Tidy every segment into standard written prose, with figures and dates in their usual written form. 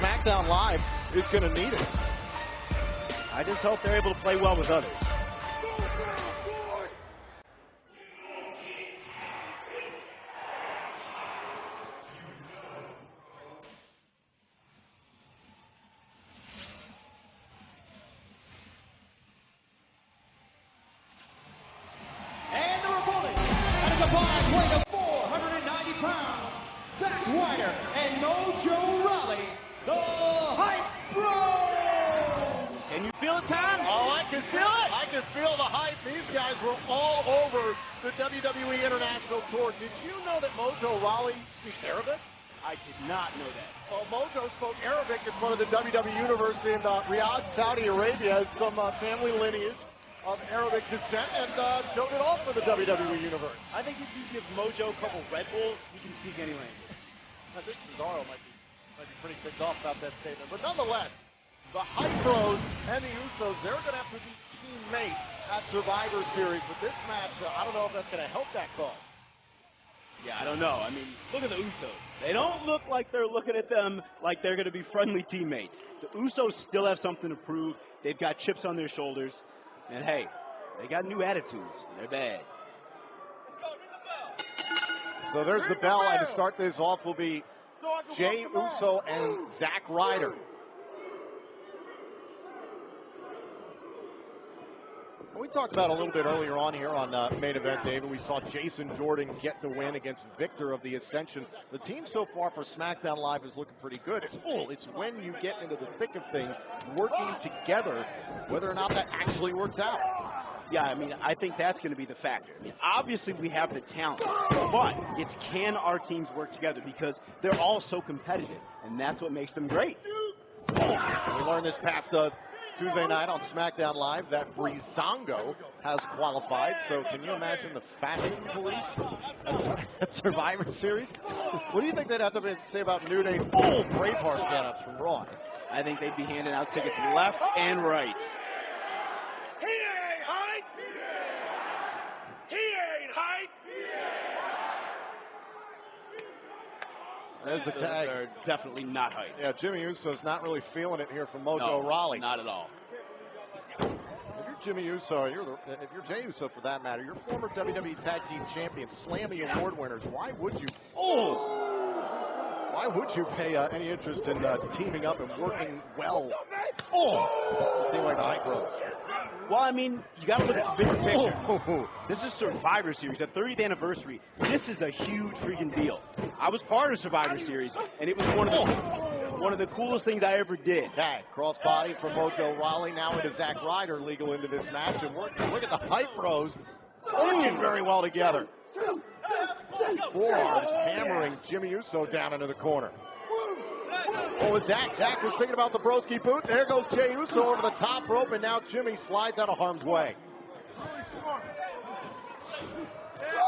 SmackDown Live is going to need it. I just hope they're able to play well with others. And the opponent, at a combined weight of 490 pounds, Zack Ryder and Mojo Rawley, the Hype Bros! Can you feel it, Tom? Oh, I can feel it. I can feel the hype. These guys were all over the WWE International Tour. Did you know that Mojo Rawley speaks Arabic? I did not know that. Well, Mojo spoke Arabic in front of the WWE Universe in Riyadh, Saudi Arabia, has some family lineage of Arabic descent, and showed it off for the WWE Universe. I think if you give Mojo a couple Red Bulls, he can speak any language. I think Cesaro might be pretty ticked off about that statement. But nonetheless, the Hype Bros and the Usos, they're going to have to be teammates at Survivor Series. But this match, I don't know if that's going to help that cause. Yeah, I don't know. I mean, look at the Usos. They don't look like they're looking at them like they're going to be friendly teammates. The Usos still have something to prove. They've got chips on their shoulders. And hey, they got new attitudes. They're bad. So there's the bell, and to start this off will be Jey Uso and Zack Ryder. We talked about a little bit earlier on here on Main Event, David. We saw Jason Jordan get the win against Victor of the Ascension. The team so far for SmackDown Live is looking pretty good. It's when you get into the thick of things, working together, whether or not that actually works out. Yeah, I mean, I think that's going to be the factor. I mean, obviously, we have the talent, but it's can our teams work together, because they're all so competitive, and that's what makes them great. We learned this past Tuesday night on SmackDown Live that Breezango has qualified. So can you imagine the fashion police at Survivor Series? What do you think they'd have to say about New Day's Braveheart get-ups from Raw? I think they'd be handing out tickets left and right. He ain't hype. He ain't hype. There's the tag. They're definitely not hype. Yeah, Jimmy Uso's not really feeling it here from Mojo Rawley. Not at all. If you're Jimmy Uso, if you're Jey Uso for that matter, you're former WWE Tag Team Champion, Slammy Award winners. Why would you? Why would you pay any interest in teaming up and working well? A team like the Hype Bros. Well, I mean, you got to look at the bigger picture. This is Survivor Series, the 30th anniversary. This is a huge freaking deal. I was part of Survivor Series, and it was one of the coolest things I ever did. Okay, crossbody from Mojo Rawley, now into Zack Ryder, legal into this match, and look at the Hype Bros working very well together. Forearms hammering Jimmy Uso down into the corner. Zack was thinking about the broski boot. There goes Jey Uso over the top rope, and now Jimmy slides out of harm's way.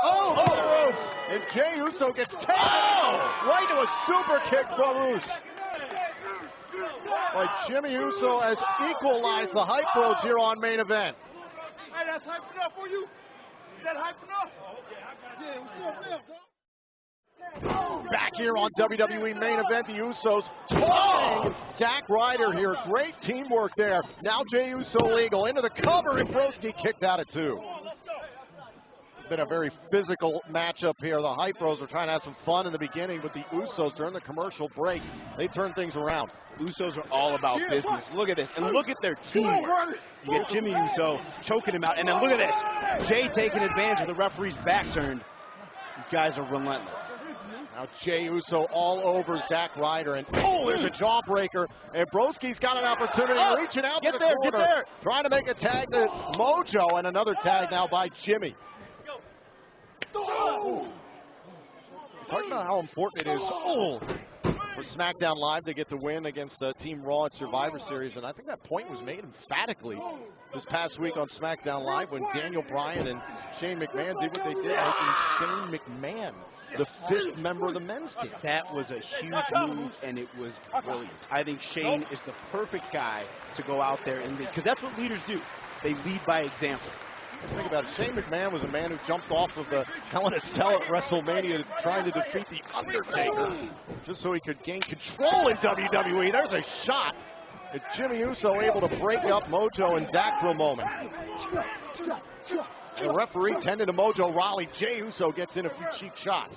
Over the ropes, and Jey Uso gets taken right to a super kick from Uso. Like Jimmy Uso has equalized the Hype Bros here on Main Event. Hey, that's hype enough for you? Is that hype enough? Yeah, what's up, Back here on WWE Main Event, the Usos tossing Zack Ryder here. Great teamwork there. Now Jey Uso legal into the cover, and Broski kicked out at 2. Been a very physical matchup here. The Hype Bros are trying to have some fun in the beginning, but the Usos during the commercial break, they turn things around. Usos are all about business. Look at this, and look at their teamwork. You get Jimmy Uso choking him out, and then look at this. Jey taking advantage of the referee's back turned. These guys are relentless. Now Jey Uso all over Zack Ryder, and there's a jawbreaker, and Broski's got an opportunity reaching out to the corner, get there. Trying to make a tag to Mojo, and another tag now by Jimmy. Talk about how important it is for SmackDown Live to get the win against Team Raw at Survivor Series, and I think that point was made emphatically this past week on SmackDown Live when Daniel Bryan and Shane McMahon did what they did, making Shane McMahon the 5th member of the men's team. That was a huge move, and it was brilliant. I think Shane is the perfect guy to go out there and lead, because that's what leaders do. They lead by example. Think about it. Shane McMahon was a man who jumped off of the Hell in a Cell at WrestleMania trying to defeat The Undertaker just so he could gain control in WWE. There's a shot. And Jimmy Uso able to break up Mojo and Zach for a moment. The referee tended to Mojo Rawley. Jey Uso gets in a few cheap shots.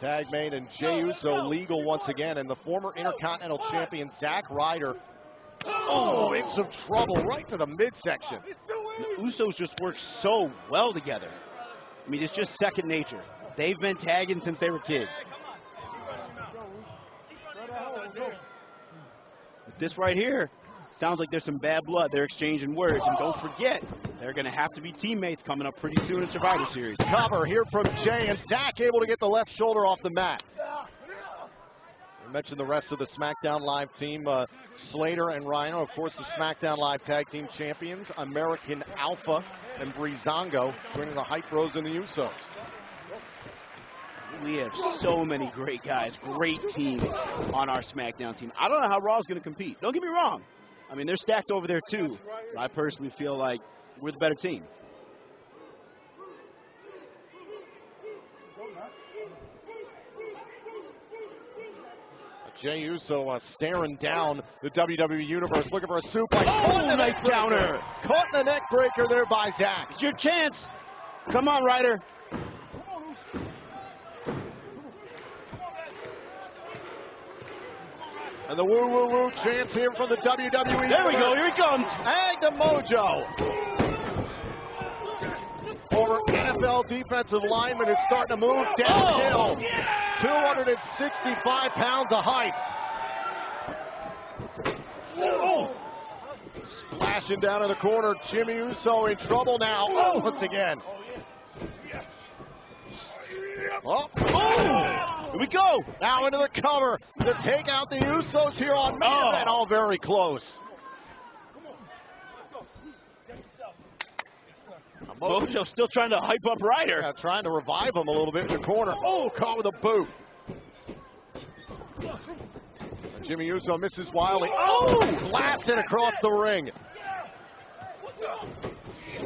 Tag made and Jey Uso legal once again, and the former Intercontinental Champion Zack Ryder, in some trouble right to the midsection. The Usos just work so well together. I mean, it's just second nature. They've been tagging since they were kids. But this right here sounds like there's some bad blood. They're exchanging words, and don't forget, they're going to have to be teammates coming up pretty soon in Survivor Series. Cover here from Jey, and Zach able to get the left shoulder off the mat. We mentioned the rest of the SmackDown Live team, Slater and Rhino, of course, the SmackDown Live Tag Team Champions, American Alpha and Breezango, joining the Hype Bros and the Usos. We have so many great guys, great teams on our SmackDown team. I don't know how Raw's going to compete. Don't get me wrong. I mean, they're stacked over there too. But I personally feel like we're the better team. Jey Uso staring down the WWE Universe, looking for a suplex. Oh, nice counter. Caught in the neck breaker there by Zach. It's your chance. Come on, Ryder. And the woo-woo-woo chants here from the WWE. There we go. Here he comes. Tag to Mojo. Former NFL defensive lineman is starting to move downhill. 265 pounds of height. Splashing down in the corner. Jimmy Uso in trouble now. Once again. Here we go. Now into the cover to take out the Usos here on MainEvent. All very close. Mojo still trying to hype up Ryder. Yeah, trying to revive him a little bit in the corner. Caught with a boot. Jimmy Uso misses wildly. Blasted across the ring.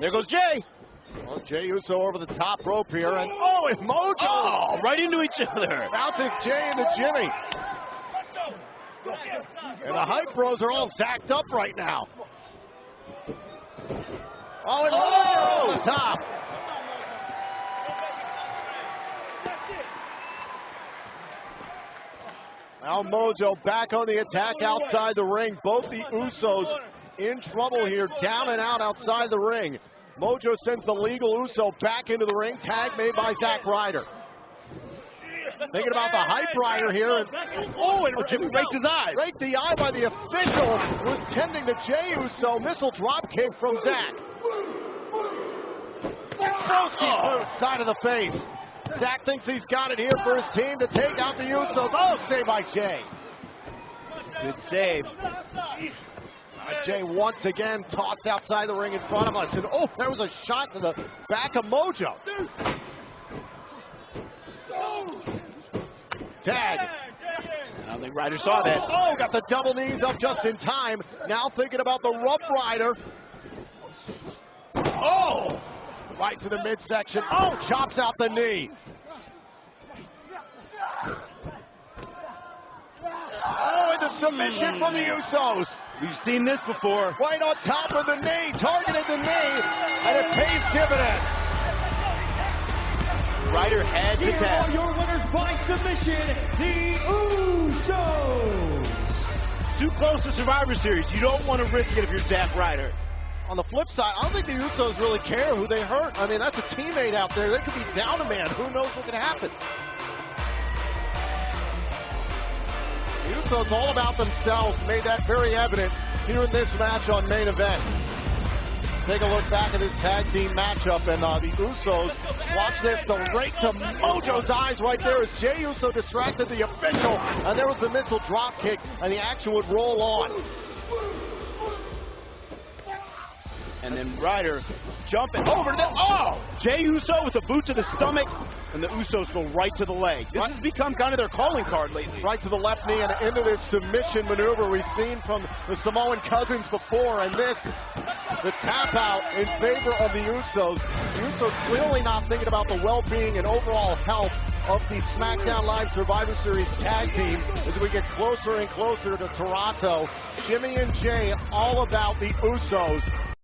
There goes Jey. Well, Jey Uso over the top rope here, and and Mojo! Right into each other. Bounces Jey into Jimmy. And the Hype Bros are all zacked up right now. And Mojo on the top. Now Mojo back on the attack outside the ring. Both the Usos in trouble here, down and out outside the ring. Mojo sends the legal Uso back into the ring. Tag made by Zack Ryder. Thinking about the Hype Rider here. And Jimmy raked his eye. Raked the eye by the official. Was tending to Jey Uso. Missile drop kick from Zack. Broski boot, side of the face. Zack thinks he's got it here for his team to take out the Usos. Save by Jey. Good save. Jey once again tossed outside the ring in front of us. And there was a shot to the back of Mojo. Tag. I don't think Ryder saw that. Got the double knees up just in time. Now thinking about the Rough Rider. Right to the midsection. Chops out the knee. And the submission from the Usos. We've seen this before. Right on top of the knee. Targeted the knee. And it pays dividends. Ryder had to tap. Here are your winners by submission, the Usos. Too close to Survivor Series. You don't want to risk it if you're Zack Ryder. On the flip side, I don't think the Usos really care who they hurt. I mean, that's a teammate out there. They could be down a man. Who knows what can happen? The Usos all about themselves. Made that very evident here in this match on MainEvent. Take a look back at this tag team matchup, and the Usos, watch this, the rake to Mojo's eyes right there as Jey Uso distracted the official, and there was a missile drop kick, and the action would roll on. And then Ryder jumping over to the, Jey Uso with a boot to the stomach, and the Usos go right to the leg. This has become kind of their calling card lately. Right to the left knee and into this submission maneuver we've seen from the Samoan Cousins before, and this, the tap out in favor of the Usos. The Usos clearly not thinking about the well-being and overall health of the SmackDown Live Survivor Series tag team as we get closer and closer to Toronto. Jimmy and Jey all about the Usos.